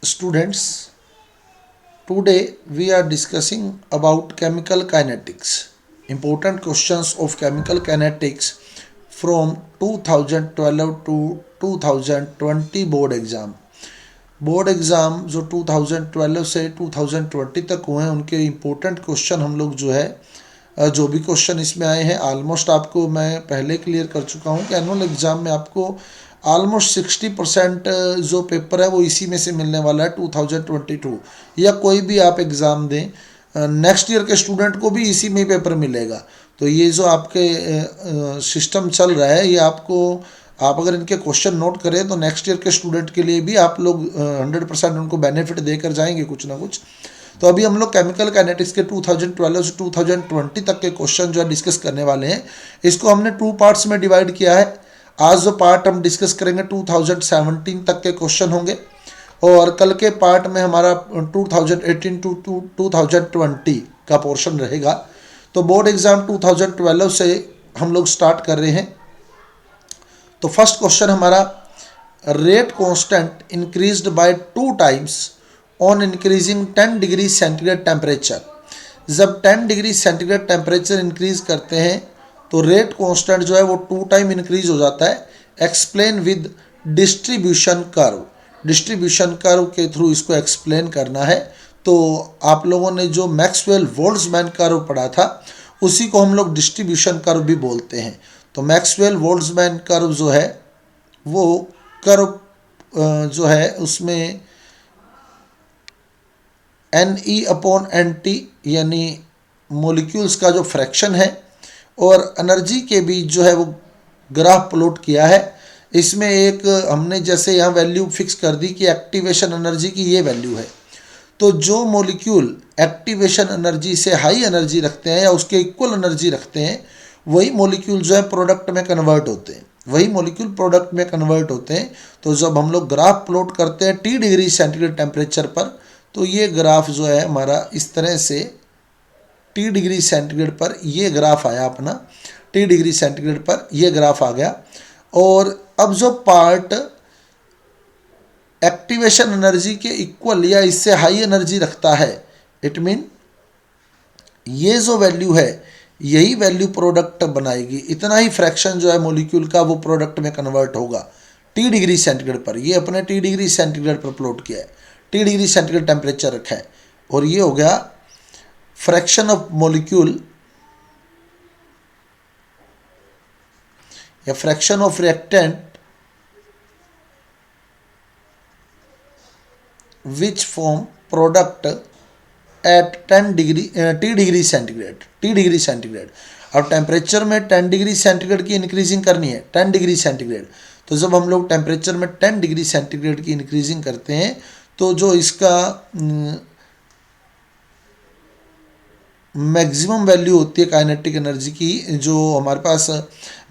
students, today we are discussing about chemical kinetics. Important questions of chemical kinetics from 2012 to 2020 board exam. Board exam जो 2012 से 2020 तक हुए हैं उनके important question हम लोग जो है जो भी क्वेश्चन इसमें आए हैं ऑलमोस्ट आपको मैं पहले क्लियर कर चुका हूँ कि एनुअल एग्ज़ाम में आपको ऑलमोस्ट 60% जो पेपर है वो इसी में से मिलने वाला है 2022, या कोई भी आप एग्ज़ाम दें नेक्स्ट ईयर के स्टूडेंट को भी इसी में ही पेपर मिलेगा। तो ये जो आपके सिस्टम चल रहा है ये आपको, आप अगर इनके क्वेश्चन नोट करें तो नेक्स्ट ईयर के स्टूडेंट के लिए भी आप लोग 100% उनको बेनिफिट देकर जाएंगे कुछ ना कुछ। तो अभी हम लोग केमिकल काइनेटिक्स के 2012 से 2020 तक के क्वेश्चन जो है डिस्कस करने वाले हैं। इसको हमने 2 पार्ट्स में डिवाइड किया है। आज जो पार्ट हम डिस्कस करेंगे 2017 तक के क्वेश्चन होंगे और कल के पार्ट में हमारा 2018 टू 2020 का पोर्शन रहेगा। तो बोर्ड एग्ज़ाम 2012 से हम लोग स्टार्ट कर रहे हैं। तो फर्स्ट क्वेश्चन हमारा, rate constant increased by 2 times on increasing 10 degree centigrade temperature. जब 10 डिग्री सेंटीग्रेड टेम्परेचर इंक्रीज करते हैं तो रेट कांस्टेंट जो है वो 2 टाइम इंक्रीज हो जाता है। Explain with distribution curve. Distribution curve के थ्रू इसको एक्सप्लेन करना है। तो आप लोगों ने जो मैक्सवेल बोल्ट्जमैन कर्व पढ़ा था उसी को हम लोग डिस्ट्रीब्यूशन कर्व भी बोलते हैं। तो मैक्सवेल बोल्ट्जमैन कर्व जो है वो कर्व जो है उसमें Ne/Nt यानी मोलिक्यूल्स का जो फ्रैक्शन है और एनर्जी के बीच जो है वो ग्राफ प्लॉट किया है। इसमें एक हमने जैसे यहाँ वैल्यू फिक्स कर दी कि एक्टिवेशन एनर्जी की ये वैल्यू है। तो जो मॉलिक्यूल एक्टिवेशन एनर्जी से हाई एनर्जी रखते हैं या उसके इक्वल एनर्जी रखते हैं वही मॉलिक्यूल जो है प्रोडक्ट में कन्वर्ट होते हैं, वही मॉलिक्यूल प्रोडक्ट में कन्वर्ट होते हैं। तो जब हम लोग ग्राफ प्लॉट करते हैं T डिग्री सेंटीग्रेड टेम्परेचर पर तो ये ग्राफ जो है हमारा इस तरह से T डिग्री सेंटीग्रेड पर ये ग्राफ आया अपना, T डिग्री सेंटीग्रेड पर ये ग्राफ आ गया। और अब जो पार्ट एक्टिवेशन एनर्जी के इक्वल या इससे हाई एनर्जी रखता है, इट मीन ये जो वैल्यू है यही वैल्यू प्रोडक्ट बनाएगी। इतना ही फ्रैक्शन जो है मॉलिक्यूल का वो प्रोडक्ट में कन्वर्ट होगा T डिग्री सेंटीग्रेड पर। ये अपने T डिग्री सेंटीग्रेड पर प्लॉट किया है, T डिग्री सेंटीग्रेड टेम्परेचर रखा है। और ये हो गया फ्रैक्शन ऑफ मॉलिक्यूल या fraction of reactant which form product at 10 degree T degree centigrade, T degree centigrade. अब टेम्परेचर में 10 डिग्री सेंटीग्रेड की इंक्रीजिंग करनी है, 10 डिग्री सेंटीग्रेड। तो जब हम लोग टेम्परेचर में 10 डिग्री सेंटीग्रेड की इंक्रीजिंग करते हैं तो जो इसका मैक्सिमम वैल्यू होती है काइनेटिक एनर्जी की, जो हमारे पास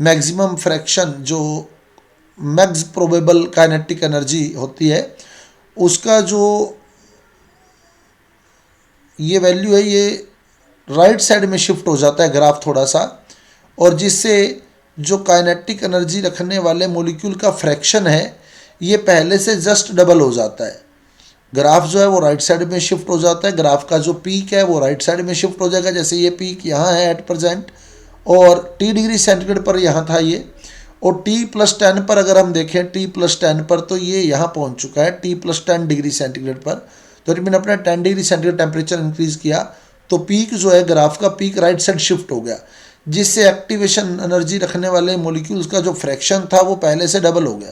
मैक्सिमम फ्रैक्शन जो मैक्स प्रोबेबल काइनेटिक एनर्जी होती है उसका जो ये वैल्यू है ये राइट साइड में शिफ्ट हो जाता है ग्राफ थोड़ा सा, और जिससे जो काइनेटिक एनर्जी रखने वाले मॉलिक्यूल का फ्रैक्शन है ये पहले से जस्ट डबल हो जाता है। ग्राफ जो है वो राइट साइड में शिफ्ट हो जाता है, ग्राफ का जो पीक है वो राइट साइड में शिफ्ट हो जाएगा। जैसे ये पीक यहाँ है एट प्रेजेंट और T डिग्री सेंटीग्रेड पर यहाँ था ये, और T+10 पर अगर हम देखें T+10 पर तो ये यहाँ पहुँच चुका है T+10 डिग्री सेंटीग्रेड पर। तो मैंने अपना 10 डिग्री सेंटीग्रेड टेम्परेचर इंक्रीज़ किया तो पीक जो है ग्राफ का पीक राइट साइड शिफ्ट हो गया, जिससे एक्टिवेशन एनर्जी रखने वाले मॉलिक्यूल्स का जो फ्रैक्शन था वो पहले से डबल हो गया,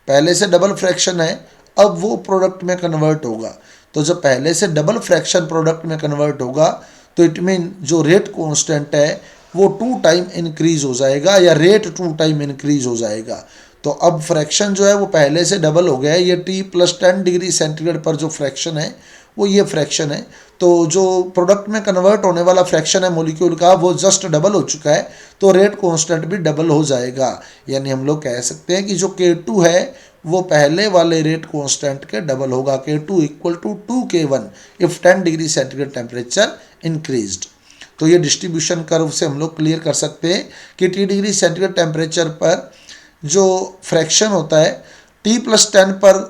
पहले से डबल फ्रैक्शन है, अब वो प्रोडक्ट में कन्वर्ट होगा। तो जब पहले से डबल फ्रैक्शन प्रोडक्ट में कन्वर्ट होगा तो इट मीन जो रेट कांस्टेंट है वो 2 टाइम इंक्रीज हो जाएगा या रेट 2 टाइम इंक्रीज हो जाएगा। तो अब फ्रैक्शन जो है वो पहले से डबल हो गया है। ये T+10 डिग्री सेंटीग्रेड पर जो फ्रैक्शन है वो ये फ्रैक्शन है। तो जो प्रोडक्ट में कन्वर्ट होने वाला फ्रैक्शन है मॉलिक्यूल का वो जस्ट डबल हो चुका है, तो रेट कांस्टेंट भी डबल हो जाएगा। यानी हम लोग कह सकते हैं कि जो K2 है वो पहले वाले रेट कांस्टेंट के डबल होगा, K2 = 2K1 if 10 degree centigrade temperature increased. तो ये डिस्ट्रीब्यूशन कर्व से हम लोग क्लियर कर सकते हैं कि T डिग्री सेंटीग्रेड टेम्परेचर पर जो फ्रैक्शन होता है T+10 पर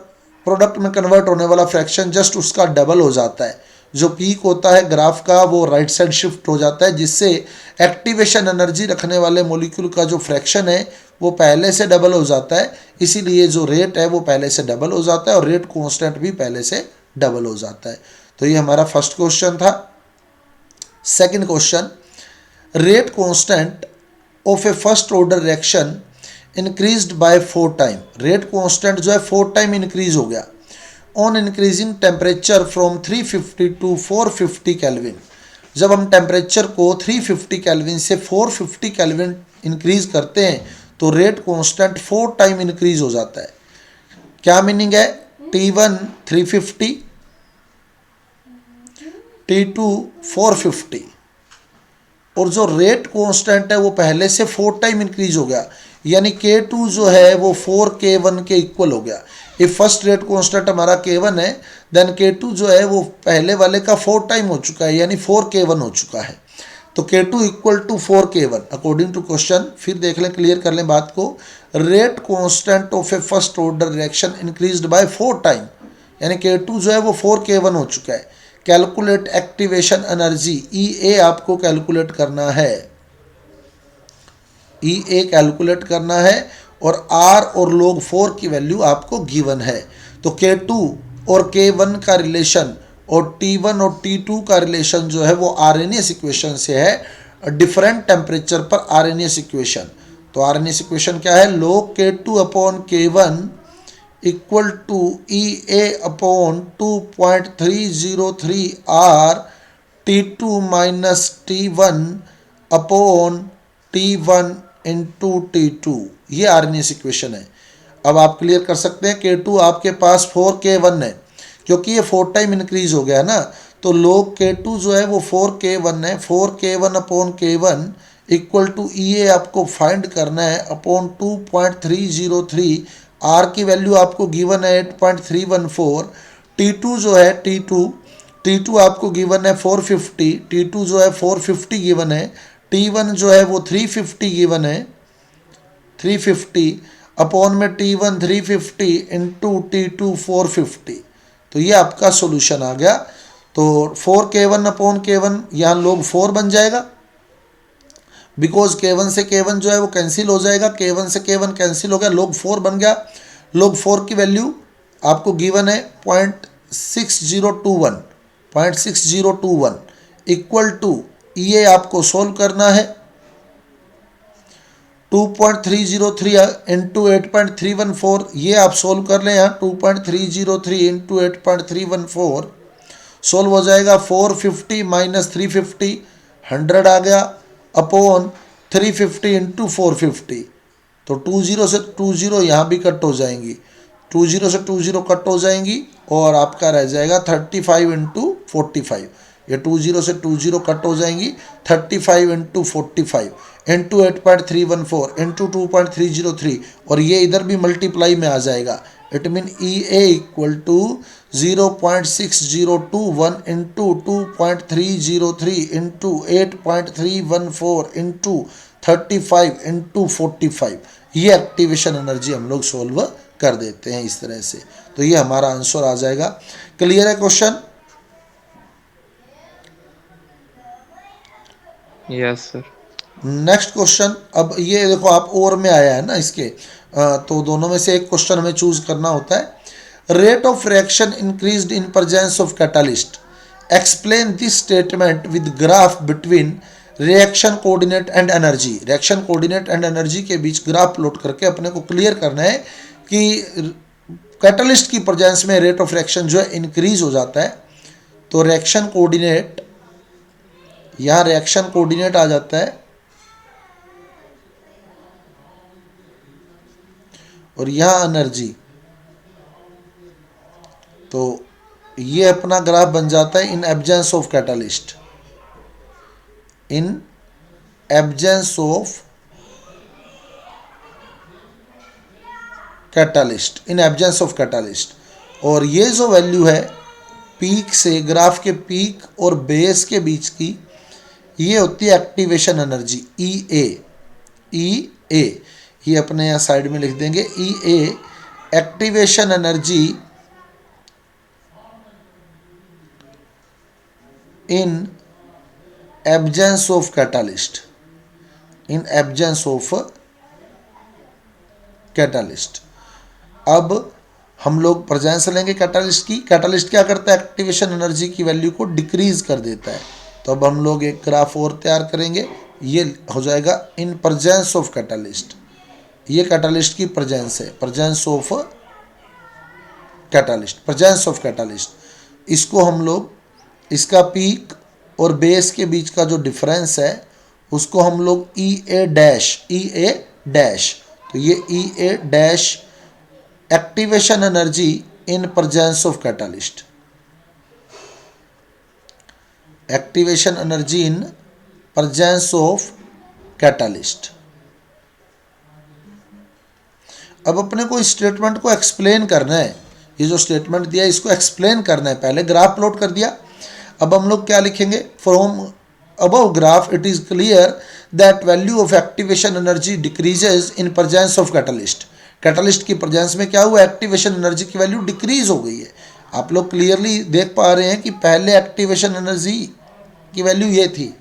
प्रोडक्ट में कन्वर्ट होने वाला फ्रैक्शन जस्ट उसका डबल हो जाता है। जो पीक होता है ग्राफ का वो राइट साइड शिफ्ट हो जाता है, जिससे एक्टिवेशन एनर्जी रखने वाले मॉलिक्यूल का जो फ्रैक्शन है वो पहले से डबल हो जाता है। इसीलिए जो रेट है वो पहले से डबल हो जाता है और रेट कांस्टेंट भी पहले से डबल हो जाता है। तो ये हमारा फर्स्ट क्वेश्चन था। Second question, rate constant of a first order reaction increased by 4 time. Rate constant जो है 4 टाइम इंक्रीज हो गया on increasing temperature from 350 to 450 kelvin. जब हम टेम्परेचर को 350 केल्विन से 450 केल्विन इंक्रीज करते हैं तो रेट कांस्टेंट 4 टाइम इंक्रीज हो जाता है। क्या मीनिंग है? T1 350, T2 450, और जो रेट कांस्टेंट है वो पहले से 4 टाइम इंक्रीज हो गया, यानी K2 जो है वो 4K1 के इक्वल हो गया। इफ फर्स्ट रेट कांस्टेंट हमारा K1 है, देन K2 जो है वो पहले वाले का 4 टाइम हो चुका है, यानी 4K1 हो चुका है। तो K2 equal to 4K1 according to question. फिर देख लें, क्लियर कर लें बात को। Rate constant of a first order reaction increased by 4 time, यानी K2 जो है वो 4K1 हो चुका है। कैलकुलेट एक्टिवेशन एनर्जी, EA आपको कैलकुलेट करना है, EA कैलकुलेट करना है, और R और log 4 की वैल्यू आपको गिवन है। तो K2 और K1 का रिलेशन और T1 और T2 का रिलेशन जो है वो आरएनएस इक्वेशन से है, डिफरेंट टेम्परेचर पर आरएनएस इक्वेशन। तो आरएनएस इक्वेशन क्या है? log K2 upon K1 equal to EA upon 2.303 R T2 minus T1 upon T1 into T2। ये आरएनएस इक्वेशन है। अब आप क्लियर कर सकते हैं, K2 आपके पास 4K1 है, क्योंकि ये 4 टाइम इंक्रीज हो गया ना, तो log K2 जो है वो 4K1 है। 4K1 upon K1 equal to EA आपको फाइंड करना है अपॉन 2.303। R की वैल्यू आपको गिवन है 8.314। T2 जो है T2 आपको गिवन है 450, T2 जो है 450 गिवन है। T1 जो है वो 350 गिवन है, 350 अपॉन में T1 350 इंटू T2 450। तो ये आपका सॉल्यूशन आ गया। तो 4K1 अपॉन K1 यहाँ log 4 बन जाएगा, बिकॉज K1 से K1 जो है वो कैंसिल हो जाएगा, K1 से K1 कैंसिल हो गया, log 4 बन गया। log 4 की वैल्यू आपको गिवन है 0.6021 इक्वल टू EA आपको सोल्व करना है 2.303 इंटू 8.314। ये आप सोल्व कर लें यहाँ, 2.303 इंटू 8.314 सोल्व हो जाएगा। 450 माइनस 350 100 आ गया अपॉन 350 इंटू 450। तो 20 से 20 यहाँ भी कट हो जाएंगी, 20 से 20 कट हो जाएंगी और आपका रह जाएगा 35 इंटू 45। ये 20 से 20 कट हो जाएंगी, 35 इंटू 45 इंटू 8.314 इंटू 2.303, और ये इधर भी मल्टीप्लाई में आ जाएगा। It mean EA equal to 0.6021 into 2.303 into 8.314 into 35 into 45। ये एक्टिवेशन एनर्जी हम लोग सोल्व कर देते हैं इस तरह से। तो ये हमारा आंसर आ जाएगा। क्लियर है question? Yes sir. Next question, अब ये देखो आप और में आया है ना इसके, तो दोनों में से एक क्वेश्चन हमें चूज करना होता है। Rate of reaction increased in presence of catalyst, explain this statement with graph between reaction coordinate and energy. Reaction coordinate and energy के बीच ग्राफ प्लॉट करके अपने को क्लियर करना है कि कैटलिस्ट की प्रेजेंस में रेट ऑफ रिएक्शन जो है इंक्रीज हो जाता है। तो रिएक्शन कोऑर्डिनेट, यहाँ रिएक्शन कोऑर्डिनेट आ जाता है और यहाँ एनर्जी। तो ये अपना ग्राफ बन जाता है in absence of catalyst, in absence of catalyst, in absence of catalyst. और ये जो वैल्यू है पीक से, ग्राफ के पीक और बेस के बीच की, ये होती है एक्टिवेशन एनर्जी EA। ये अपने यहाँ साइड में लिख देंगे EA। Activation energy in absence of catalyst, in absence of catalyst। अब हम लोग प्रेजेंस लेंगे कैटालिस्ट की। कैटालिस्ट क्या करता है, एक्टिवेशन एनर्जी की वैल्यू को डिक्रीज कर देता है। तो अब हम लोग एक ग्राफ और तैयार करेंगे, ये हो जाएगा इन प्रेजेंस ऑफ कैटालिस्ट। ये कैटालिस्ट की प्रेजेंस है, presence of catalyst, presence of catalyst. इसको हम लोग, इसका पीक और बेस के बीच का जो डिफरेंस है उसको हम लोग ई ए डैश, तो ये E A dash activation energy in presence of catalyst, activation energy in presence of catalyst. अब अपने को इस स्टेटमेंट को एक्सप्लेन करना है, ये जो स्टेटमेंट दिया है इसको एक्सप्लेन करना है। पहले ग्राफ प्लॉट कर दिया, अब हम लोग क्या लिखेंगे, from above graph it is clear that value of activation energy decreases in presence of catalyst. Catalyst की प्रेजेंस में क्या हुआ, एक्टिवेशन एनर्जी की वैल्यू डिक्रीज हो गई है। आप लोग क्लियरली देख पा रहे हैं कि पहले एक्टिवेशन एनर्जी की वैल्यू ये थी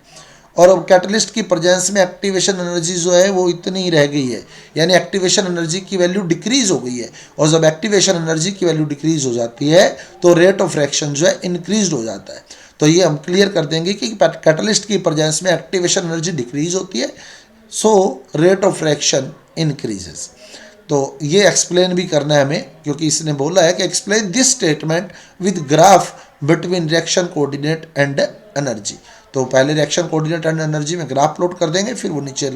और अब कैटलिस्ट की प्रेजेंस में एक्टिवेशन एनर्जी जो है वो इतनी ही रह गई है, यानी एक्टिवेशन एनर्जी की वैल्यू डिक्रीज हो गई है। और जब एक्टिवेशन एनर्जी की वैल्यू डिक्रीज हो जाती है तो रेट ऑफ रिएक्शन जो है इंक्रीज हो जाता है। तो ये हम क्लियर कर देंगे कि कैटलिस्ट की प्रेजेंस में एक्टिवेशन एनर्जी डिक्रीज होती है, so rate of reaction increases. तो ये एक्सप्लेन भी करना है हमें, क्योंकि इसने बोला है कि explain this statement with graph between reaction coordinate and energy. तो पहले रिएक्शन कोऑर्डिनेट एंड एनर्जी में ग्राफ प्लॉट कर देंगे, फिर वो नीचे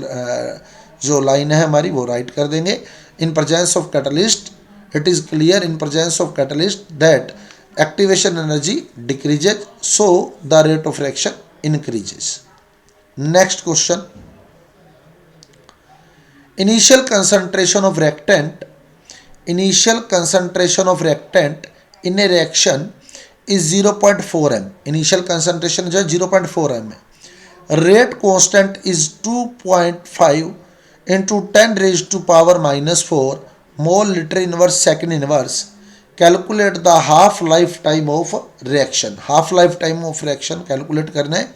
जो लाइन है हमारी वो राइट कर देंगे। इन presence of catalyst it is clear in presence of catalyst that activation energy decreases, so the rate of reaction increases. Next question, initial concentration of reactant, initial concentration of reactant in a reaction is 0.4 m। initial concentration जो है 0.4 m है। rate constant is 2.5 into 10 raised to power -4 mole liter inverse second inverse। calculate the half life time of reaction। half life time of reaction calculate करना है।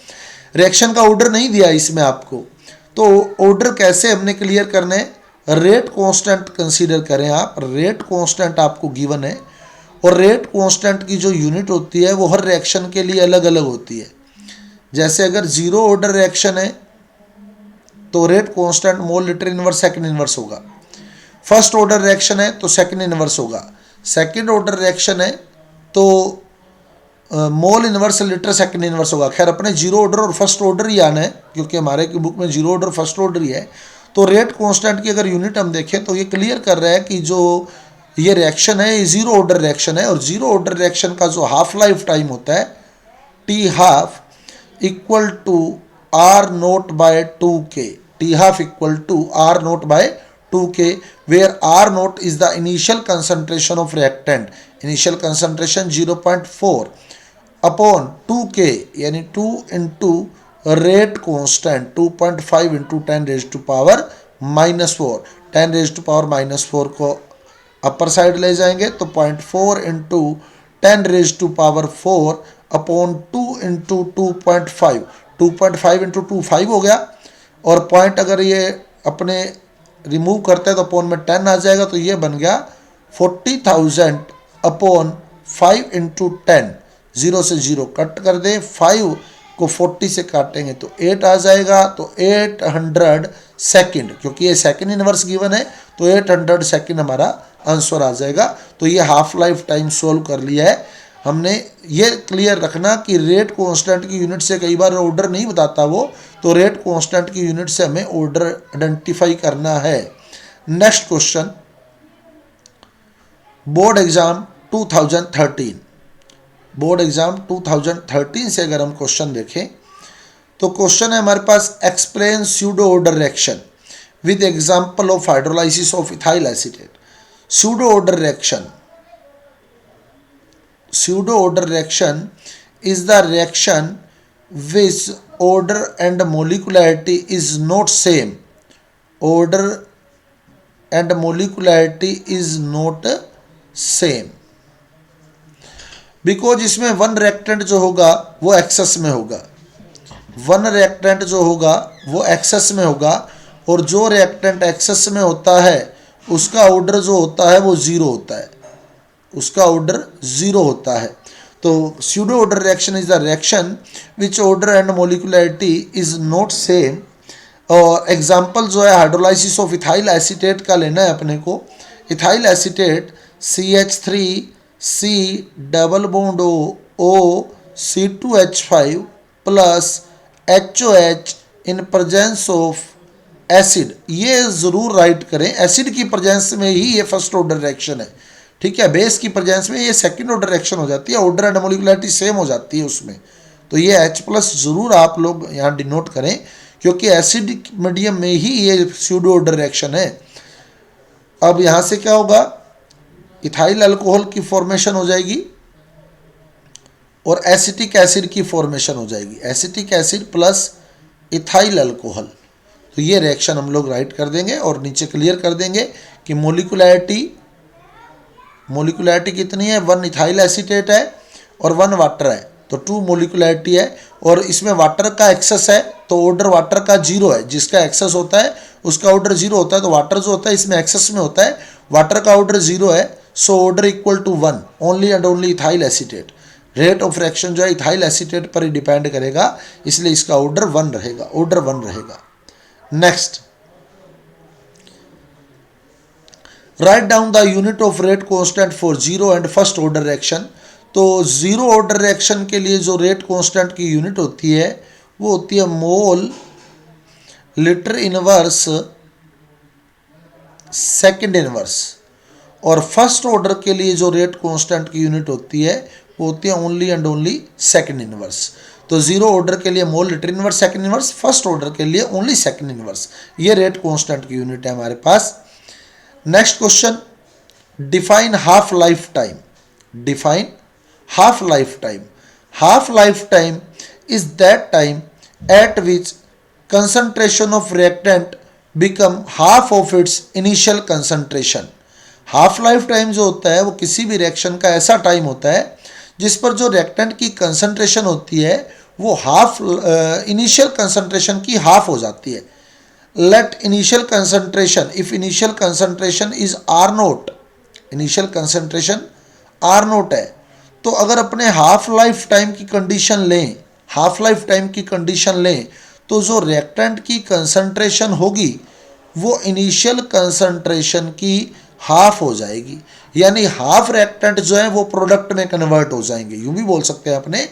reaction का order नहीं दिया इसमें आपको, तो ऑर्डर कैसे हमने क्लियर करना है, रेट कांस्टेंट कंसीडर करें आप। रेट कांस्टेंट आपको गिवन है और रेट कांस्टेंट की जो यूनिट होती है वो हर रिएक्शन के लिए अलग अलग होती है। जैसे अगर जीरो ऑर्डर रिएक्शन है तो रेट कांस्टेंट मोल लीटर इनवर्स सेकंड इनवर्स होगा। फर्स्ट ऑर्डर रिएक्शन है तो सेकंड इनवर्स होगा। सेकंड ऑर्डर रिएक्शन है तो मोल इनवर्स लीटर सेकंड इनवर्स होगा। खैर अपने जीरो ऑर्डर और फर्स्ट ऑर्डर ही आना है, क्योंकि हमारे की बुक में जीरो ऑर्डर फर्स्ट ऑर्डर ही है। तो रेट कांस्टेंट की अगर यूनिट हम देखें तो ये क्लियर कर रहा है कि जो ये रिएक्शन है ये जीरो ऑर्डर रिएक्शन है, और जीरो ऑर्डर रिएक्शन का जो हाफ लाइफ टाइम होता है T half equal to R nought by 2k। T half equal to R nought by 2k, where R nought is the initial concentration of reactant. Initial concentration 0.4 upon 2k यानी 2 into rate constant 2.5 into 10 raise to power -4। 10 raise to power -4 को upper side ले जाएंगे तो 0.4 into 10 raise to power 4 upon 2 into 2.5। 2.5 into 2 5 हो गया, और point अगर ये अपने रिमूव करते हैं तो अपॉन में 10 आ जाएगा, तो ये बन गया 40,000 अपॉन 5 इंटू 10। 0 से 0 कट कर दे, 5 को 40 से काटेंगे तो 8 आ जाएगा, तो 800 सेकंड, क्योंकि ये सेकंड इनवर्स गिवन है तो 800 सेकंड हमारा आंसर आ जाएगा। तो ये हाफ लाइफ टाइम सोल्व कर लिया है हमने। ये क्लियर रखना कि रेट कांस्टेंट की यूनिट से कई बार ऑर्डर नहीं बताता वो, तो रेट कांस्टेंट की यूनिट से हमें ऑर्डर आइडेंटिफाई करना है। Next question, board exam 2013, board exam 2013 से अगर हम क्वेश्चन देखें तो क्वेश्चन है हमारे पास, explain pseudo order reaction with example of hydrolysis of ethyl acetate. Pseudo order reaction, pseudo order reaction is the reaction which order and molecularity is not same, order and molecularity is not same because इसमें one reactant जो होगा वो access में होगा, one reactant जो होगा वो access में होगा, और जो रिएक्टेंट एक्सेस में होता है उसका ऑर्डर जो होता है वो ज़ीरो होता है, उसका ऑर्डर ज़ीरो होता है। तो pseudo order reaction is the reaction which order and molecularity is not same. और एग्जाम्पल जो है हाइड्रोलाइसिस ऑफ इथाइल एसीटेट का लेना है अपने को। Ethyl acetate CH3C double bond O C2H5 plus HOH in presence of acid, ये ज़रूर राइट करें, एसिड की प्रेजेंस में ही ये फर्स्ट ऑर्डर रिएक्शन है, ठीक है। बेस की प्रेजेंस में ये सेकंड ऑर्डर रिएक्शन हो जाती है, ऑर्डर एंड मोलिकुलरिटी सेम हो जाती है उसमें। तो ये H+ ज़रूर आप लोग यहाँ डिनोट करें, क्योंकि एसिड मीडियम में ही ये स्यूडो ऑर्डर रिएक्शन है। अब यहाँ से क्या होगा, इथाइल अल्कोहल की फॉर्मेशन हो जाएगी और एसिटिक एसिड की फॉर्मेशन हो जाएगी, acetic acid plus ethyl alcohol. तो ये रिएक्शन हम लोग राइट कर देंगे और नीचे क्लियर कर देंगे कि मोलिकुलरिटी कितनी है, 1 इथाइल एसीटेट है और 1 वाटर है, तो 2 मोलिकुलरिटी है। और इसमें वाटर का एक्सेस है तो ऑर्डर वाटर का 0 है, जिसका एक्सेस होता है उसका ऑर्डर 0 होता है। तो वाटर जो होता है इसमें एक्सेस में होता है, वाटर का ऑर्डर 0 है, so order equal to 1 only and only ethyl acetate. Rate of reaction जो है इथाइल एसीटेट पर ही डिपेंड करेगा, इसलिए इसका ऑर्डर 1 रहेगा, ऑर्डर 1 रहेगा। Next, write down the unit of rate constant for zero and first order reaction. तो zero order reaction के लिए जो रेट कांस्टेंट की यूनिट होती है वो होती है मोल लीटर इनवर्स सेकंड इनवर्स, और फर्स्ट ऑर्डर के लिए जो रेट कांस्टेंट की यूनिट होती है वो होती है only and only second inverse. तो जीरो ऑर्डर के लिए mole litre inverse second inverse, first order के लिए ओनली सेकंड इनवर्स, ये रेट कांस्टेंट की यूनिट है हमारे पास। Next question, define half life time. Define half life time. Half life time is that time at which concentration of reactant become half of its initial concentration. Half life time जो होता है वो किसी भी reaction का ऐसा time होता है जिस पर जो रिएक्टेंट की कंसंट्रेशन होती है वो हाफ इनिशियल कंसंट्रेशन की हाफ हो जाती है। Let initial concentration, if initial concentration is R naught, initial concentration R naught है, तो अगर अपने हाफ लाइफ टाइम की कंडीशन लें, हाफ लाइफ टाइम की कंडीशन लें, तो जो रिएक्टेंट की कंसंट्रेशन होगी वो इनिशियल कंसंट्रेशन की हाफ हो जाएगी, यानी हाफ रिएक्टेंट जो है वो प्रोडक्ट में कन्वर्ट हो जाएंगे। यूँ भी बोल सकते हैं अपने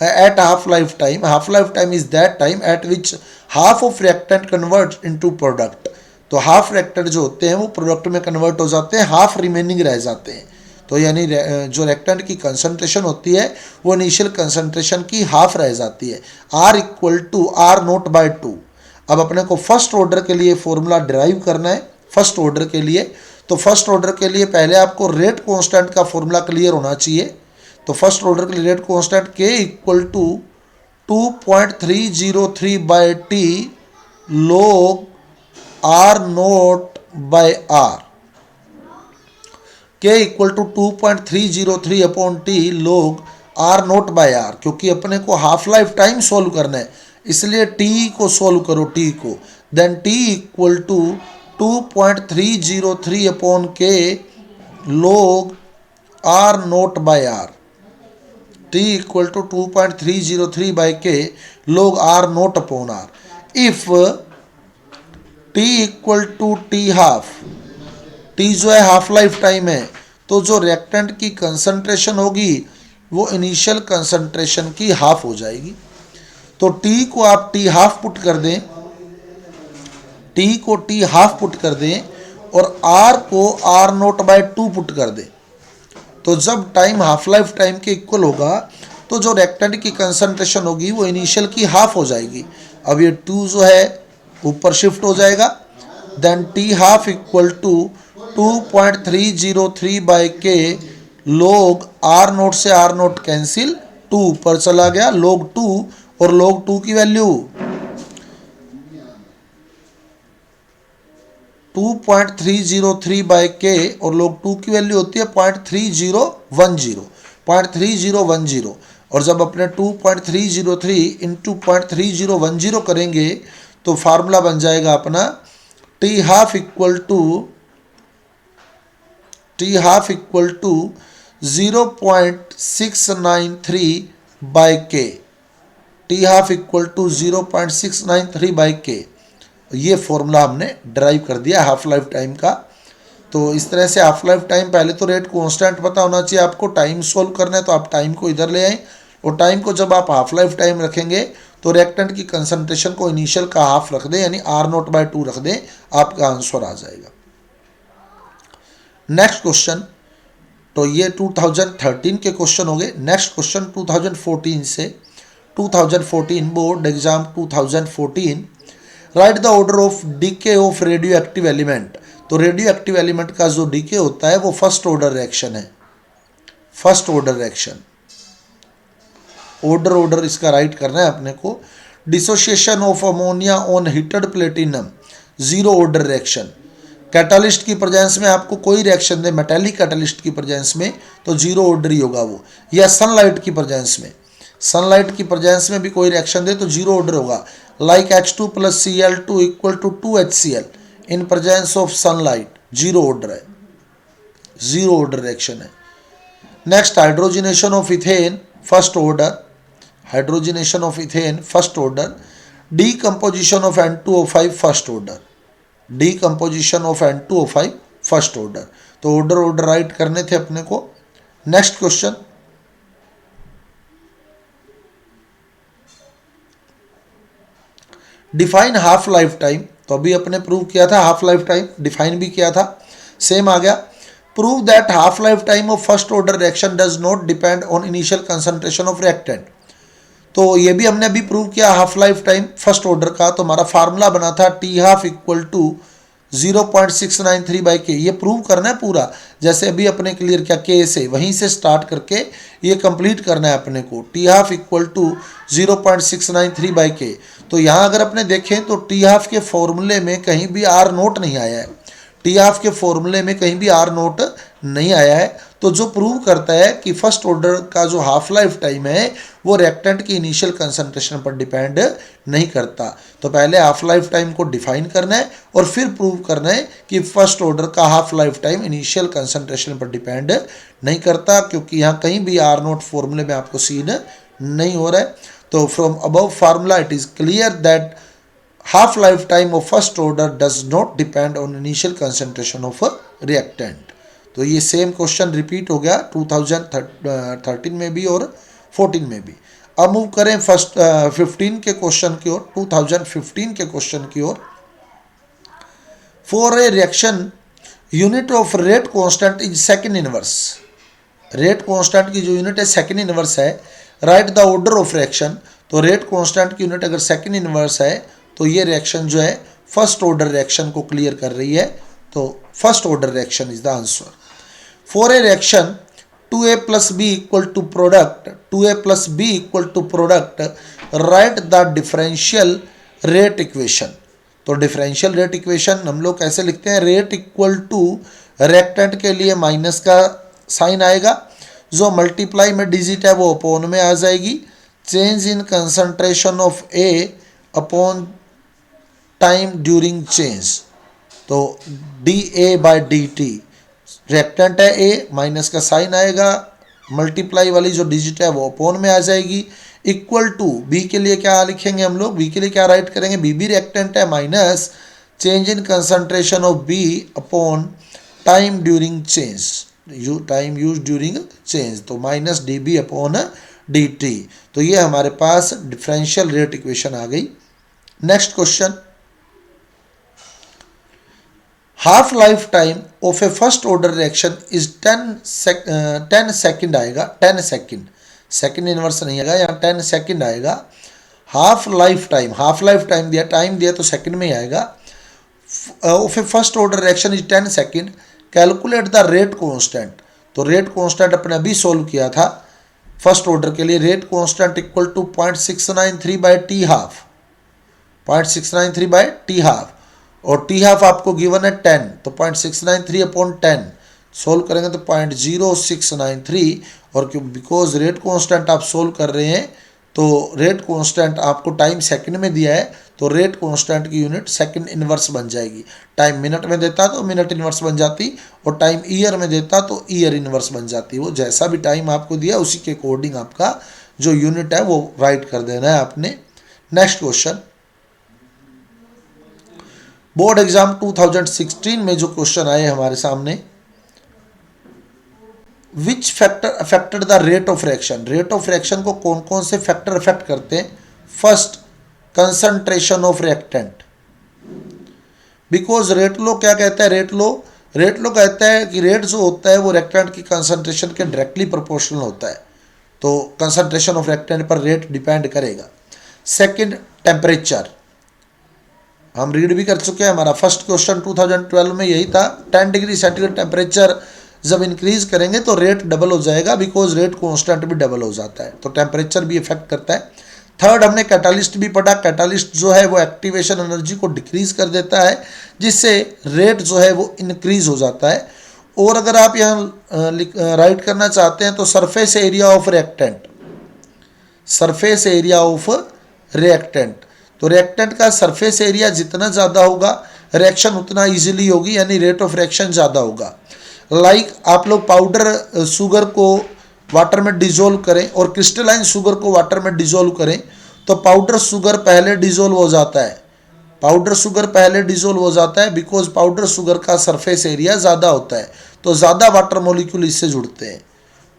at half lifetime is that time at which half of reactant converts into product। तो हाफ रिएक्टेंट जो होते हैं वो प्रोडक्ट में कन्वर्ट हो जाते हैं, हाफ रिमेनिंग रह जाते हैं। तो यानी जो रिएक्टेंट की कंसंट्रेशन होती है वो इनिशियल कंसंट्रेशन की हाफ रह जाती है। R equal to R nought by 2। अब अपने को फर्स्ट ऑर्डर के लिए फॉर्मूला डिराइव करना है। फर्स्ट ऑर्डर के लिए, तो फर्स्ट ऑर्डर के लिए पहले आपको रेट कांस्टेंट का फॉर्मूला क्लियर होना चाहिए। तो फर्स्ट ऑर्डर के लिए rate constant K equal to 2.303 by T log R nought by R। K equal to 2.303 upon T log R nought by R, क्योंकि अपने को हाफ लाइफ टाइम सोल्व करना है इसलिए T को सोल्व करो, T को। Then T equal to 2.303 upon K log R nought by R। T equal to 2.303 by K log R nought upon R। If T equal to T half, T जो है half life time है, तो जो reactant की concentration होगी वो initial concentration की half हो जाएगी। तो T को आप T हाफ पुट कर दें, T को T हाफ पुट कर दें और R को R नोट बाय 2 पुट कर दें। तो जब टाइम हाफ लाइफ टाइम के इक्वल होगा तो जो रिएक्टेंट की कंसंट्रेशन होगी वो इनिशियल की हाफ हो जाएगी। अब ये 2 जो है ऊपर शिफ्ट हो जाएगा। Then T half equal to 2.303 by K log R nought से R नोट कैंसिल, 2 ऊपर चला गया, log 2, और log 2 की वैल्यू 2.303 बाई K और log 2 की वैल्यू होती है 0.3010। 0.3010, और जब अपने 2.303 इंटू 0.3010 करेंगे तो फार्मूला बन जाएगा अपना t half equal to 0.693 by k. T half equal to 0.693 by के, ये फॉर्मूला हमने ड्राइव कर दिया हाफ लाइफ टाइम का। तो इस तरह से हाफ लाइफ टाइम, पहले तो रेट कांस्टेंट पता होना चाहिए आपको, टाइम सोल्व करना है तो आप टाइम को इधर ले आए, और टाइम को जब आप हाफ लाइफ टाइम रखेंगे तो रिएक्टेंट की कंसंट्रेशन को इनिशियल का हाफ रख दें, यानी R0/2 रख दें, आपका आंसर आ जाएगा। नेक्स्ट क्वेश्चन, तो ये 2013 के क्वेश्चन हो गए। नेक्स्ट क्वेश्चन 2014 से, 2014 board exam 2014, right the order of DK of radio active element. तो रेडियो एक्टिव एलिमेंट का जो डीके होता है वो फर्स्ट ऑर्डर रिएक्शन है, फर्स्ट ऑर्डर रिएक्शन। ऑर्डर इसका राइट करना है अपने को। Dissociation of ammonia on heated platinum, zero order reaction. Catalyst की प्रेजेंस में आपको कोई रिएक्शन दे, मेटेलिक कैटालिस्ट की प्रेजेंस में, तो जीरो ऑर्डर ही होगा वो। या सनलाइट की प्रेजेंस में, सनलाइट की प्रेजेंस में भी कोई रिएक्शन दे तो जीरो ऑर्डर होगा। Like H2 + Cl2 equal to 2HCl in presence of sunlight, zero order है, जीरो ऑर्डर रिएक्शन है। Next, hydrogenation of ethane first order, hydrogenation of ethane first order. Decomposition of N2O5 first order, decomposition of N2O5 first order. तो order right करने थे अपने को। Next question, define half life time. तो अभी अपने prove किया था हाफ लाइफ टाइम, डिफाइन भी किया था, सेम आ गया। Prove that half life time of first order reaction does not depend on initial concentration of reactant. तो ये भी हमने अभी प्रूव किया half life time first order का। तो हमारा फार्मूला बना था T half equal to 0.693 by के। ये प्रूव करना है पूरा, जैसे अभी अपने क्लियर किया के से, वहीं से स्टार्ट करके ये कंप्लीट करना है अपने को। T half equal to 0.693 by K. तो यहाँ अगर अपने देखें तो टी हाफ के फॉर्मूले में कहीं भी R0 नहीं आया है, टी हाफ के फॉर्मूले में कहीं भी R0 नहीं आया है। तो जो प्रूव करता है कि फर्स्ट ऑर्डर का जो हाफ लाइफ टाइम है वो रिएक्टेंट की इनिशियल कंसंट्रेशन पर डिपेंड नहीं करता। तो पहले हाफ लाइफ टाइम को डिफाइन करना है और फिर प्रूव करना है कि फर्स्ट ऑर्डर का half life time initial concentration पर डिपेंड नहीं करता, क्योंकि यहाँ कहीं भी R0 फॉर्मूले में आपको सीन नहीं हो रहा है। तो from above formula it is clear that half life time of first order does not depend on initial concentration of a reactant। तो ये सेम क्वेश्चन रिपीट हो गया 2013 में भी और 14 में भी। अब मूव करें फर्स्ट 15 के क्वेश्चन की ओर, 2015 के क्वेश्चन की ओर। For a reaction unit of rate constant is second inverse. Rate constant की जो यूनिट है सेकंड इनवर्स है। Write the order of reaction. तो रेट कांस्टेंट की यूनिट अगर सेकंड इनवर्स है तो ये रिएक्शन जो है फर्स्ट ऑर्डर रिएक्शन को क्लियर कर रही है। तो first order reaction is the answer. For a reaction 2A + B equal to product, 2A + B equal to product, write the differential rate equation. तो डिफरेंशियल रेट इक्वेशन हम लोग कैसे लिखते हैं, रेट इक्वल टू रिएक्टेंट के लिए minus का sign आएगा, जो मल्टीप्लाई में डिजिट है वो अपॉन में आ जाएगी। Change in concentration of A upon time during change. तो dA/dt, रिएक्टेंट है A, माइनस का साइन आएगा, मल्टीप्लाई वाली जो डिजिट है वो अपॉन में आ जाएगी, इक्वल टू B के लिए क्या लिखेंगे हम लोग, B के लिए क्या राइट करेंगे, B भी रिएक्टेंट है, minus change in concentration of B upon time during change, time use during change. तो माइनस dB अपॉन dt। तो ये हमारे पास डिफरेंशियल रेट इक्वेशन आ गई। Next question, half life time of a first order reaction is 10 second आएगा, 10 second, second inverse नहीं आएगा, यहाँ 10 second आएगा। हाफ लाइफ टाइम दिया, टाइम दिया तो सेकेंड में ही आएगा। Of a first order reaction is 10 second. Calculate the rate constant. तो रेट कांस्टेंट अपने अभी सोल्व किया था फर्स्ट ऑर्डर के लिए। Rate constant equal to 0.693 by T half, 0.693 by T half, और टी हाफ आपको गिवन है 10, तो 0.693 अपॉन 10 सोल्व करेंगे तो 0.0693, और क्यों, बिकॉज रेट कांस्टेंट आप सोल्व कर रहे हैं तो रेट कांस्टेंट आपको टाइम सेकंड में दिया है, तो रेट कांस्टेंट की यूनिट सेकंड इनवर्स बन जाएगी। टाइम मिनट में देता तो मिनट इनवर्स बन जाती, और टाइम ईयर में देता तो ईयर इनवर्स बन जाती। वो जैसा भी टाइम आपको दिया उसी के अकॉर्डिंग आपका जो यूनिट है वो राइट कर देना है आपने। नेक्स्ट क्वेश्चन, बोर्ड एग्जाम 2016 में जो क्वेश्चन आए हमारे सामने, which factor affected the rate of reaction, rate of reaction को कौन कौन से फैक्टर अफेक्ट करते हैं। First, concentration of reactant, because rate law क्या कहता है, रेट लो कहता है कि रेट जो होता है वो रिएक्टेंट की कंसंट्रेशन के डायरेक्टली प्रोपोर्शनल होता है, तो कंसंट्रेशन ऑफ रिएक्टेंट पर रेट डिपेंड करेगा। सेकंड, टेम्परेचर, हम रीड भी कर चुके हैं, हमारा फर्स्ट क्वेश्चन 2012 में यही था, 10 डिग्री सेंटीग्रेड टेम्परेचर जब इंक्रीज करेंगे तो रेट डबल हो जाएगा, बिकॉज रेट कांस्टेंट भी डबल हो जाता है, तो टेम्परेचर भी इफेक्ट करता है। थर्ड, हमने कैटालिस्ट भी पढ़ा, कैटालिस्ट जो है वो एक्टिवेशन एनर्जी को डिक्रीज कर देता है, जिससे रेट जो है वो इंक्रीज हो जाता है। और अगर आप यहाँ राइट करना चाहते हैं तो surface area of reactant, surface area of reactant, तो रिएक्टेंट का सरफेस एरिया जितना ज़्यादा होगा रिएक्शन उतना इजीली होगी, यानी रेट ऑफ रिएक्शन ज़्यादा होगा। लाइक आप लोग पाउडर शुगर को वाटर में डिजोल्व करें और क्रिस्टलाइन शुगर को वाटर में डिजोल्व करें, तो पाउडर शुगर पहले डिजोल्व हो जाता है, पाउडर शुगर पहले डिजोल्व हो जाता है, बिकॉज पाउडर शुगर का सरफेस एरिया ज़्यादा होता है, तो ज़्यादा वाटर मॉलिक्यूल इससे जुड़ते हैं।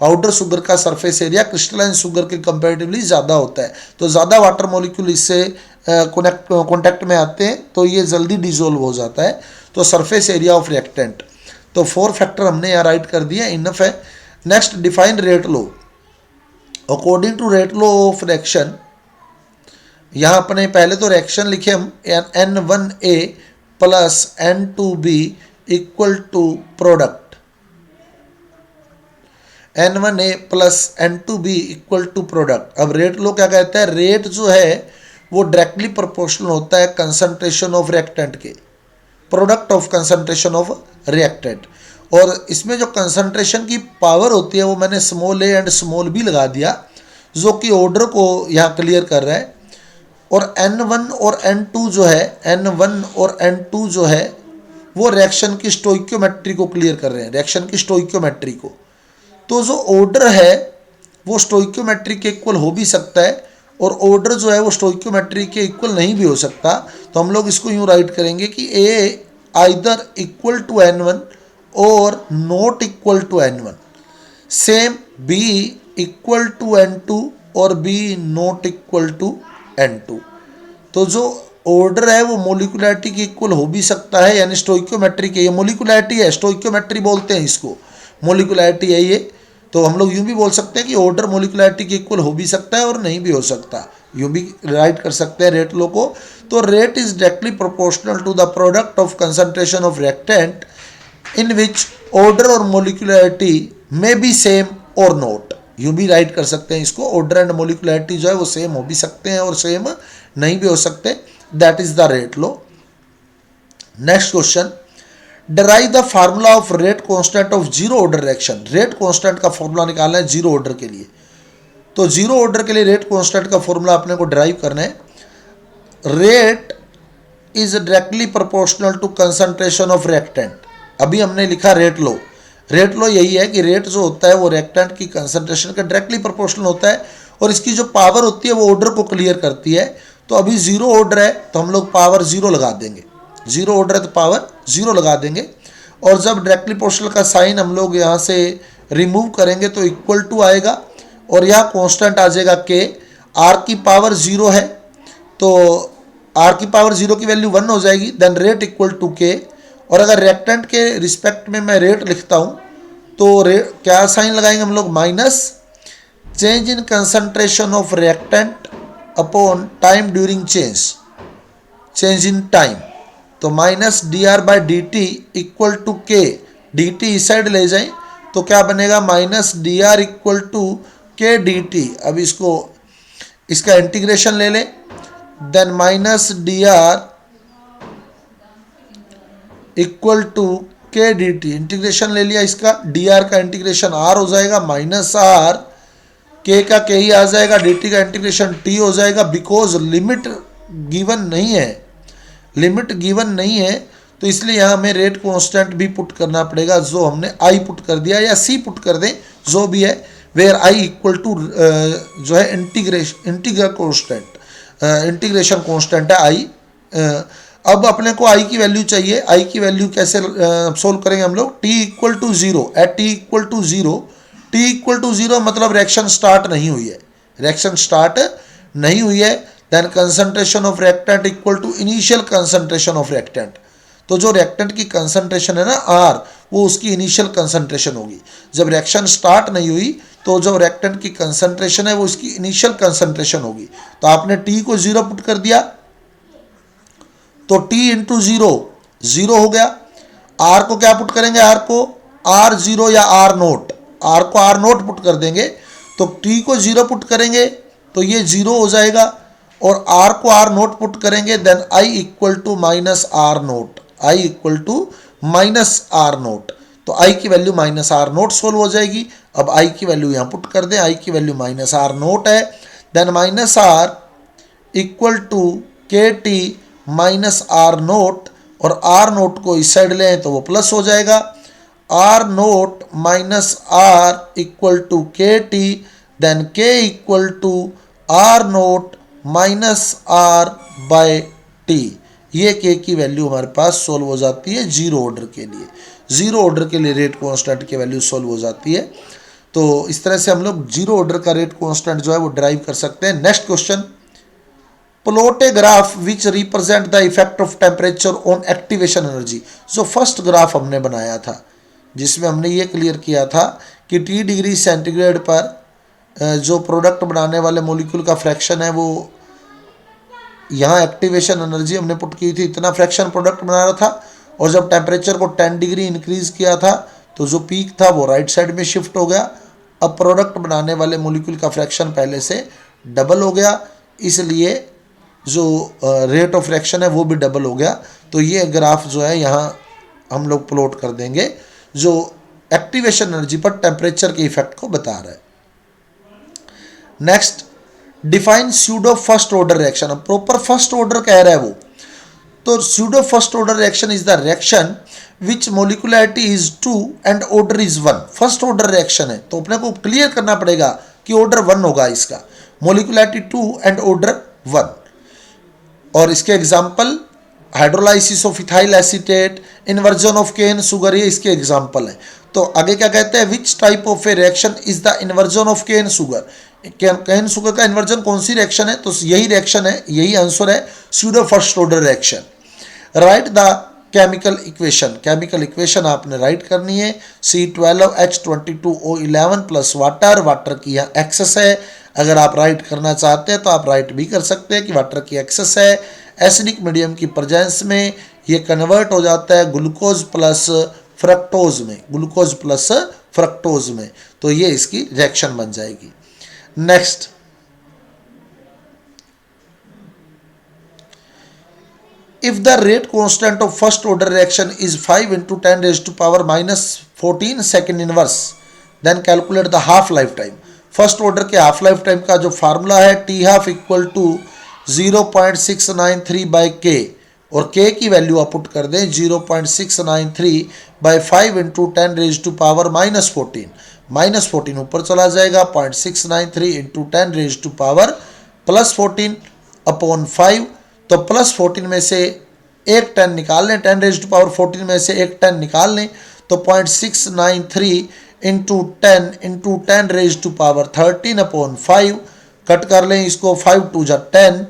पाउडर शुगर का सरफेस एरिया क्रिस्टलाइन शुगर के कंपैरेटिवली ज़्यादा होता है, तो ज़्यादा वाटर मॉलिक्यूल इससे कॉन्टैक्ट में आते हैं, तो ये जल्दी डिजोल्व हो जाता है, तो सरफेस एरिया ऑफ रिएक्टेंट। तो 4 फैक्टर हमने यहाँ राइट कर दिया, इनफ है। Next, define rate law, according to rate law of reaction, यहाँ अपने पहले तो रिएक्शन लिखे हम N1A plus N2B equal to product, N1A plus N2B equal to product. अब रेट लो क्या कहता है, रेट जो है वो डायरेक्टली प्रोपोर्शनल होता है कंसंट्रेशन ऑफ रिएक्टेंट के, product of concentration of reactant. और इसमें जो कंसंट्रेशन की पावर होती है वो मैंने small a and small b लगा दिया, जो कि ऑर्डर को यहाँ क्लियर कर रहा है। और N1 और N2 जो है, N1 और N2 जो है वो रिएक्शन की स्टोइक्योमेट्री को क्लियर कर रहे हैं, रिएक्शन की स्टोइक्योमेट्री को। तो जो ऑर्डर है वो स्टोइक्योमेट्री के इक्वल हो भी सकता है, और ऑर्डर जो है वो स्टोइक्योमेट्री के इक्वल नहीं भी हो सकता, तो हम लोग इसको यूँ राइट करेंगे कि A either equal to N1 और not equal to N1, same B equal to N2 और B not equal to N2। तो जो ऑर्डर है वो मोलिकुलैरिटी के इक्वल हो भी सकता है, यानी स्टोइक्योमेट्री के, ये मोलिकुलैरिटी है, स्टोइक्योमेट्री बोलते हैं इसको, मोलिकुलैरिटी है ये। तो हम लोग यूँ भी बोल सकते हैं कि ऑर्डर मोलिकुलैरिटी के इक्वल हो भी सकता है और नहीं भी हो सकता, यूँ भी राइट कर सकते हैं रेट लो को। तो rate is directly proportional to the product of concentration of reactant in which order और मोलिकुलैरिटी मे बी सेम और नॉट, यूँ भी राइट कर सकते हैं इसको, ऑर्डर एंड मोलिकुलैरिटी जो है वो सेम हो भी सकते हैं और सेम नहीं भी हो सकते, that is the rate low. Next question, derive the formula of rate constant of zero order reaction, rate constant का फॉर्मूला निकालना है जीरो ऑर्डर के लिए। तो जीरो ऑर्डर के लिए रेट कांस्टेंट का फॉर्मूला अपने को डिराइव करना है, rate is directly proportional to concentration of reactant. अभी हमने लिखा रेट लो, रेट लो यही है कि रेट जो होता है वो रिएक्टेंट की कंसंट्रेशन का डायरेक्टली प्रोपोर्शनल होता है, और इसकी जो पावर होती है वो ऑर्डर को क्लियर करती है। तो अभी जीरो ऑर्डर है तो हम लोग पावर जीरो लगा देंगे, जीरो ऑर्डर है तो पावर जीरो लगा देंगे, और जब डायरेक्टली प्रोपोर्शनल का साइन हम लोग यहाँ से रिमूव करेंगे तो इक्वल टू आएगा, और यहाँ कांस्टेंट आ जाएगा के, आर की पावर जीरो है तो आर की पावर जीरो की वैल्यू 1 हो जाएगी, देन रेट इक्वल टू के। और अगर रिएक्टेंट के रिस्पेक्ट में मैं रेट लिखता हूँ तो क्या साइन लगाएंगे हम लोग, minus change in concentration of reactant upon time during change in time, तो minus dr/dt equal to K, dt इस साइड ले जाएं तो क्या बनेगा, minus dr equal to K dt। अब इसका इंटीग्रेशन ले लें, then minus dr equal to K D T, integration ले लिया इसका, डी आर का इंटीग्रेशन आर हो जाएगा माइनस आर, के का के ही आ जाएगा, डी टी का इंटीग्रेशन टी हो जाएगा। बिकॉज लिमिट गिवन नहीं है, लिमिट गिवन नहीं है तो इसलिए यहाँ हमें रेट कांस्टेंट भी पुट करना पड़ेगा, जो हमने आई पुट कर दिया या सी पुट कर दें, जो भी है, वेयर आई इक्वल टू जो है इंटीग्रल कांस्टेंट, इंटीग्रेशन कांस्टेंट है आई। अब अपने को आई की वैल्यू चाहिए, आई की वैल्यू कैसे सोल्व करेंगे हम लोग, T equal to zero, at T equal to zero, T equal to zero मतलब रिएक्शन स्टार्ट नहीं हुई है, रिएक्शन स्टार्ट नहीं हुई है, then concentration of reactant equal to initial concentration of reactant. तो जो रिएक्टेंट की कंसंट्रेशन है ना आर, वो उसकी इनिशियल कंसंट्रेशन होगी। जब रिएक्शन स्टार्ट नहीं हुई तो जो रिएक्टेंट की कंसंट्रेशन है वो उसकी इनिशियल कंसंट्रेशन होगी। तो आपने टी को जीरो पुट कर दिया तो टी इंटू जीरो जीरो हो गया। आर को क्या पुट करेंगे, आर को आर जीरो या आर नोट, आर को आर नोट पुट कर देंगे, तो टी को जीरो पुट करेंगे तो ये जीरो हो जाएगा, और आर को आर नोट पुट करेंगे then I equal to minus R nought, I equal to minus R nought. तो आई की value minus R nought solve हो जाएगी। अब आई की वैल्यू यहाँ पुट कर दें, आई की वैल्यू माइनस आर नोट है, then minus R equal to K T minus R nought, और आर नोट को इस साइड लें तो वो प्लस हो जाएगा, R nought minus R equal to K T, then के equal to R nought minus R by T. ये के की वैल्यू हमारे पास सोल्व हो जाती है जीरो ऑर्डर के लिए, जीरो ऑर्डर के लिए रेट कांस्टेंट की वैल्यू सोल्व हो जाती है। तो इस तरह से हम लोग जीरो ऑर्डर का रेट कांस्टेंट जो है वो ड्राइव कर सकते हैं। Next question, plot a graph which represent the effect of temperature on activation energy. जो फर्स्ट ग्राफ हमने बनाया था जिसमें हमने ये क्लियर किया था कि टी डिग्री सेंटीग्रेड पर जो प्रोडक्ट बनाने वाले मॉलिक्यूल का फ्रैक्शन है वो, यहाँ एक्टिवेशन एनर्जी हमने पुट की थी, इतना फ्रैक्शन प्रोडक्ट बना रहा था, और जब टेम्परेचर को 10 डिग्री इंक्रीज किया था तो जो पीक था वो राइट साइड में शिफ्ट हो गया। अब प्रोडक्ट बनाने वाले मॉलिक्यूल का फ्रैक्शन पहले से डबल हो गया, इसलिए जो रेट ऑफ फ्रैक्शन है वो भी डबल हो गया। तो ये ग्राफ जो है यहाँ हम लोग प्लॉट कर देंगे जो एक्टिवेशन एनर्जी पर टेम्परेचर के इफेक्ट को बता रहा है। Next, define pseudo first order reaction. अब प्रॉपर फर्स्ट ऑर्डर कह रहा है वो, तो pseudo first order reaction is the reaction which molecularity is 2 and order is 1। First order reaction है तो अपने को क्लियर करना पड़ेगा कि ऑर्डर 1 होगा इसका, मोलिकुलरिटी 2 एंड ऑर्डर 1। और इसके example hydrolysis of ethyl acetate, inversion of cane sugar, ये इसके एग्जाम्पल है। तो आगे क्या कहते हैं, which type of a reaction is the inversion of cane sugar. Cane sugar का इन्वर्जन कौन सी रिएक्शन है, तो यही रिएक्शन है, यही आंसर है pseudo first order reaction. Right the chemical equation, chemical equation आपने राइट करनी है, C12H22O11 प्लस वाटर, वाटर की यहाँ एक्सेस है, अगर आप राइट करना चाहते हैं तो आप राइट भी कर सकते हैं कि वाटर की एक्सेस है। एसिडिक मीडियम की प्रेजेंस में ये कन्वर्ट हो जाता है ग्लूकोज प्लस फ्रक्टोज में, ग्लूकोज प्लस फ्रक्टोज में, तो ये इसकी रिएक्शन बन जाएगी। Next, if the rate constant of first order reaction is 5 into 10 raised to power minus 14 second inverse, then calculate the half life time। First order के half life time का जो formula है T half equal to 0.693 by K, और के की value आप put कर दें 0.693 by 5 into 10 raise to power minus 14, minus 14 ऊपर चला जाएगा, 0.693 into 10 raise to power plus 14 upon 5। तो प्लस 14 में से एक 10 निकाल लें, 10 रेज टू पावर 14 में से एक 10 निकाल लें, तो 0.693 into 10 raise to power 13 upon 5, cut कर लें इसको, 5 2 जा 10,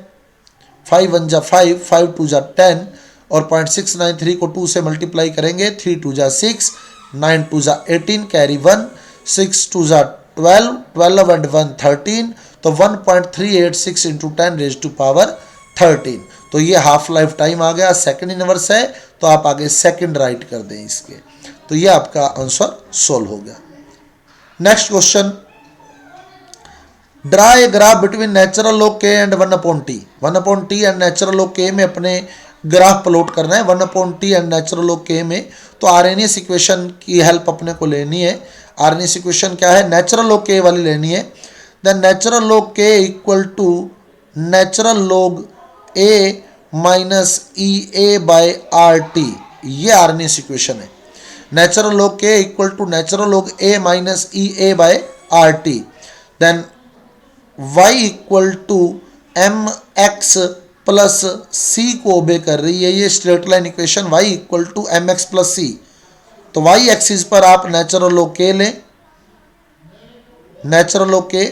5 1 जा 5, 5 2 जा 10, और 0.693 को 2 से मल्टीप्लाई करेंगे, 3 2 जा 6, 9 2 जा 18, कैरी 1, 6 2 जा 12, 12 एंड 1 13, तो 1.386 इंटू 10 रेज टू पावर 13। तो ये हाफ लाइफ टाइम आ गया, सेकंड इनवर्स है तो आप आगे सेकंड राइट कर दें इसके, तो ये आपका आंसर सोल्व हो गया। Next question, draw a graph between natural log k and 1/t, 1/t and natural log k में अपने ग्राफ प्लॉट करना है 1/t and natural log k में, तो आरएनएस इक्वेशन की हेल्प अपने को लेनी है। आरएनएस इक्वेशन क्या है, नेचुरल लॉग के वाली लेनी है। Then natural log k equal to natural log A minus E A by R T, ये आरएनएस इक्वेशन है। Natural log k equal to natural log A minus E A by R T. Then y equal to m x plus c को obey कर रही है, ये straight line equation y equal to m x plus c. तो y axis पर आप natural log k लें, natural log के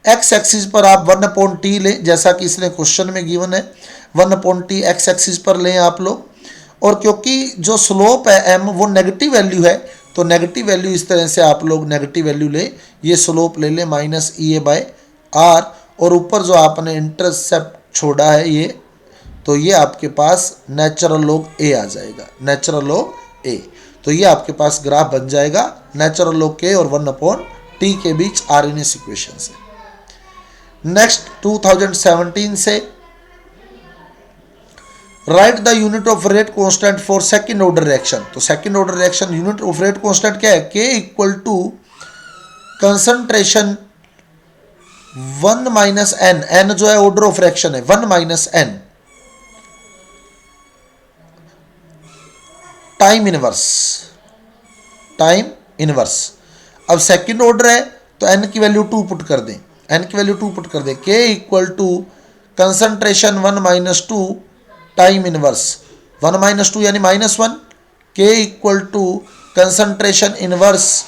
x एक्सिस पर आप 1/t लें, जैसा कि इसने क्वेश्चन में गिवन है 1/t x एक्सिस पर लें आप लोग। और क्योंकि जो स्लोप है m वो नेगेटिव वैल्यू है, तो नेगेटिव वैल्यू इस तरह से आप लोग नेगेटिव वैल्यू ले, ये स्लोप ले लें minus E A by R, और ऊपर जो आपने इंटरसेप्ट छोड़ा है ये, तो ये आपके पास नेचुरल लॉग ए आ जाएगा, नेचुरल लॉग ए। तो ये आपके पास ग्राफ बन जाएगा नेचुरल लॉग के और 1/t के बीच आरएनएस इक्वेशन से। नेक्स्ट 2017 से write the unit of rate constant for second order reaction. तो second order reaction unit of rate constant क्या है, k equal to concentration 1 minus n, n जो है ऑर्डर ऑफ रिएक्शन है 1 minus n time inverse, time inverse. अब second order है तो n की वैल्यू 2 पुट कर दें, n की वैल्यू 2 पुट कर दें, k equal to concentration 1 minus 2 time inverse 1 minus 2 यानी -1, k equal to concentration inverse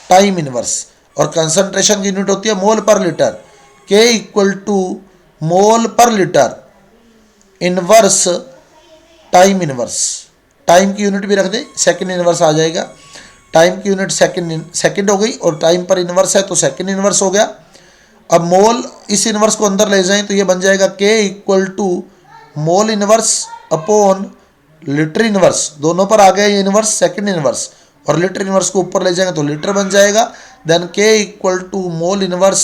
time inverse, और कंसंट्रेशन की यूनिट होती है mole per litre, k equal to mole per litre inverse time inverse. Time की unit भी रख दें, second inverse आ जाएगा, टाइम की यूनिट सेकंड हो गई और टाइम पर इनवर्स है तो सेकंड इनवर्स हो गया। अब मोल इस इनवर्स को अंदर ले जाएं तो ये बन जाएगा k equal to mole inverse upon litre inverse, दोनों पर आ गया ये इनवर्स सेकंड इनवर्स, और लीटर इनवर्स को ऊपर ले जाएंगे तो लीटर बन जाएगा। Then k equal to mole inverse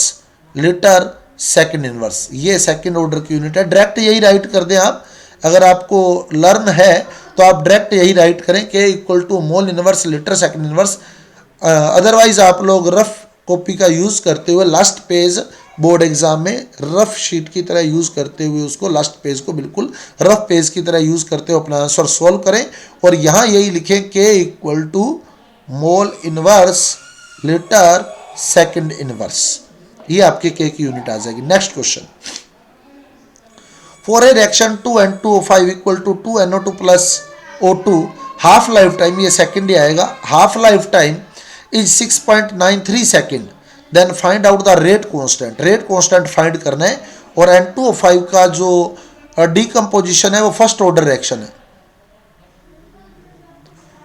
litre second inverse, ये सेकंड ऑर्डर की यूनिट है। डायरेक्ट यही राइट कर दें आप, अगर आपको लर्न है तो आप डायरेक्ट यही राइट करें k equal to mole inverse litre second inverse. Otherwise आप लोग रफ कॉपी का यूज़ करते हुए लास्ट पेज बोर्ड एग्जाम में रफ शीट की तरह यूज़ करते हुए उसको लास्ट पेज को बिल्कुल रफ पेज की तरह यूज़ करते हुए अपना आंसर सॉल्व करें, और यहाँ यही लिखें k equal to mole inverse litre second inverse, ये आपके k की यूनिट आ जाएगी। Next question, for a reaction 2N2O5 equal to 2NO2 plus O2 half life time, ये सेकंड ही आएगा, half life time is 6.93 second, then find out the rate constant, rate constant find करना है। और N2O5 का जो डीकम्पोजिशन है वो फर्स्ट ऑर्डर रिएक्शन है,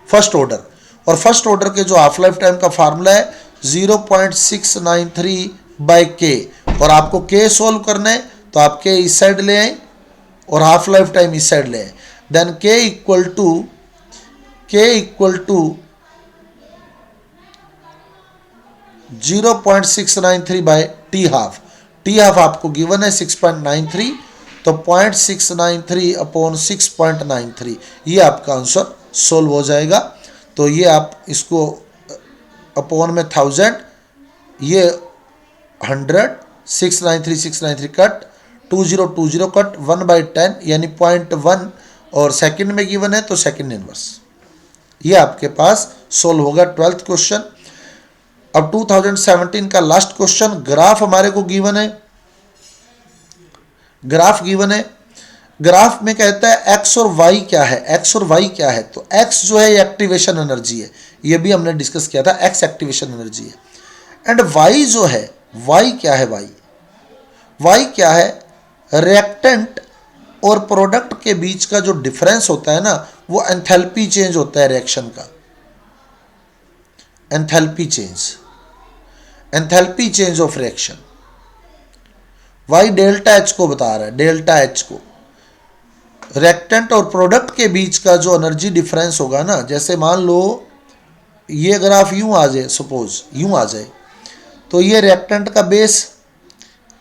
फर्स्ट ऑर्डर, और फर्स्ट ऑर्डर के जो हाफ लाइफ टाइम का फार्मूला है 0.693 बाई के, और आपको के सोल्व करना है तो आप के इस साइड ले आए और हाफ लाइफ टाइम इस साइड ले आए। देन के equal to 0.693 by T half, t half आपको गिवन है 6.93, तो 0.693 अपॉन 6.93, ये आपका आंसर सोल्व हो जाएगा। तो ये आप इसको अपॉन में 1000, ये 100, 693 कट, 2020 कट 1/10 यानी 0.1, और सेकंड में गिवन है तो सेकंड इनवर्स, ये आपके पास सोल्व होगा 12th क्वेश्चन। अब 2017 का लास्ट क्वेश्चन, ग्राफ हमारे को गिवन है, ग्राफ गिवन है, ग्राफ में कहता है x और y क्या है, x और y क्या है, तो x जो है ये एक्टिवेशन एनर्जी है, ये भी हमने डिस्कस किया था, x एक्टिवेशन एनर्जी है, एंड y जो है, y क्या है, y क्या है, रिएक्टेंट और प्रोडक्ट के बीच का जो डिफरेंस होता है ना वो एंथैल्पी चेंज होता है रिएक्शन का, enthalpy change of reaction, y delta H को बता रहा है, डेल्टा एच को, रिएक्टेंट और प्रोडक्ट के बीच का जो एनर्जी डिफरेंस होगा ना, जैसे मान लो ये ग्राफ यूं आ जाए, सपोज यूं आ जाए, तो ये रिएक्टेंट का बेस,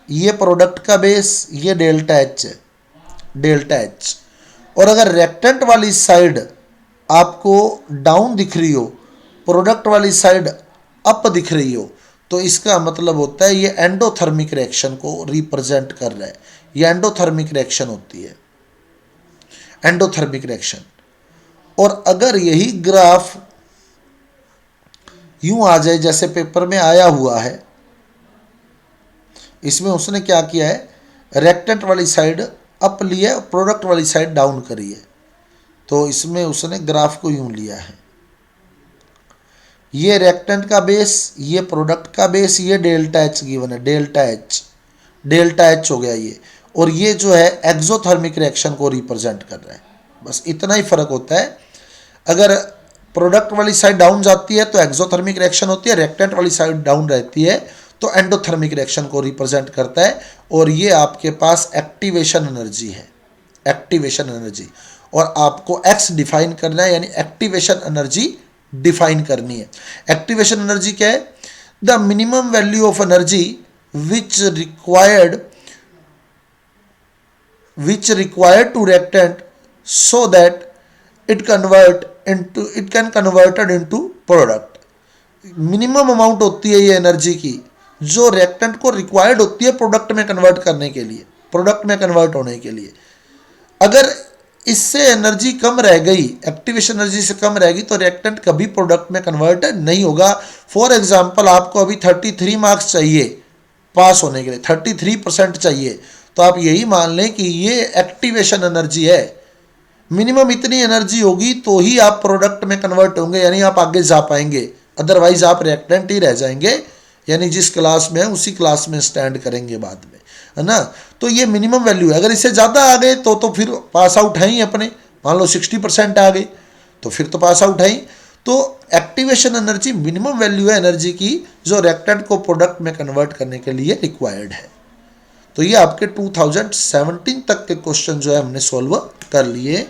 ये प्रोडक्ट का बेस, ये डेल्टा एच है, डेल्टा एच, और अगर रिएक्टेंट वाली साइड आपको डाउन दिख रही हो, प्रोडक्ट वाली साइड अप दिख रही हो, तो इसका मतलब होता है ये एंडोथर्मिक रिएक्शन को रिप्रेजेंट कर रहा है। ये एंडोथर्मिक रिएक्शन होती है, एंडोथर्मिक रिएक्शन। और अगर यही ग्राफ यूं आ जाए जैसे पेपर में आया हुआ है, इसमें उसने क्या किया है, रिएक्टेंट वाली साइड अप ली है, प्रोडक्ट वाली साइड डाउन करी है। तो इसमें उसने ग्राफ को यूं लिया है, ये रिएक्टेंट का बेस, ये प्रोडक्ट का बेस, ये डेल्टा एच गिवन है, डेल्टा एच हो गया ये। और ये जो है एक्सोथर्मिक रिएक्शन को रिप्रेजेंट कर रहा है। बस इतना ही फर्क होता है। अगर प्रोडक्ट वाली साइड डाउन जाती है तो एक्सोथर्मिक रिएक्शन होती है, रिएक्टेंट वाली साइड डाउन रहती है तो एंडोथर्मिक रिएक्शन को रिप्रेजेंट करता है। और ये आपके पास एक्टिवेशन एनर्जी है, एक्टिवेशन एनर्जी। और आपको एक्स डिफाइन करना है, यानी एक्टिवेशन एनर्जी डिफाइन करनी है। एक्टिवेशन एनर्जी क्या है? The minimum value of energy which required to reactant so that it can converted into product। Minimum amount होती है ये एनर्जी की जो रिएक्टेंट को रिक्वायर्ड होती है प्रोडक्ट में कन्वर्ट करने के लिए, प्रोडक्ट में कन्वर्ट होने के लिए। अगर इससे एनर्जी कम रह गई, एक्टिवेशन एनर्जी से कम रहेगी, तो रिएक्टेंट कभी प्रोडक्ट में कन्वर्ट नहीं होगा। फॉर एग्जांपल आपको अभी 33 मार्क्स चाहिए पास होने के लिए, 33% चाहिए, तो आप यही मान लें कि ये एक्टिवेशन एनर्जी है। मिनिमम इतनी एनर्जी होगी तो ही आप प्रोडक्ट में कन्वर्ट होंगे, यानी आप आगे जा पाएंगे, अदरवाइज आप रिएक्टेंट ही रह जाएंगे, यानी जिस क्लास में है उसी क्लास में स्टैंड करेंगे बाद में, है ना। तो ये मिनिमम वैल्यू है। अगर इससे ज़्यादा आ गए तो फिर पास आउट है ही अपने। मान लो 60% आ गई तो फिर तो पास आउट है ही। तो एक्टिवेशन एनर्जी मिनिमम वैल्यू है एनर्जी की जो रिएक्टेंट को प्रोडक्ट में कन्वर्ट करने के लिए रिक्वायर्ड है। तो ये आपके 2017 तक के क्वेश्चन जो है हमने सॉल्व कर लिए।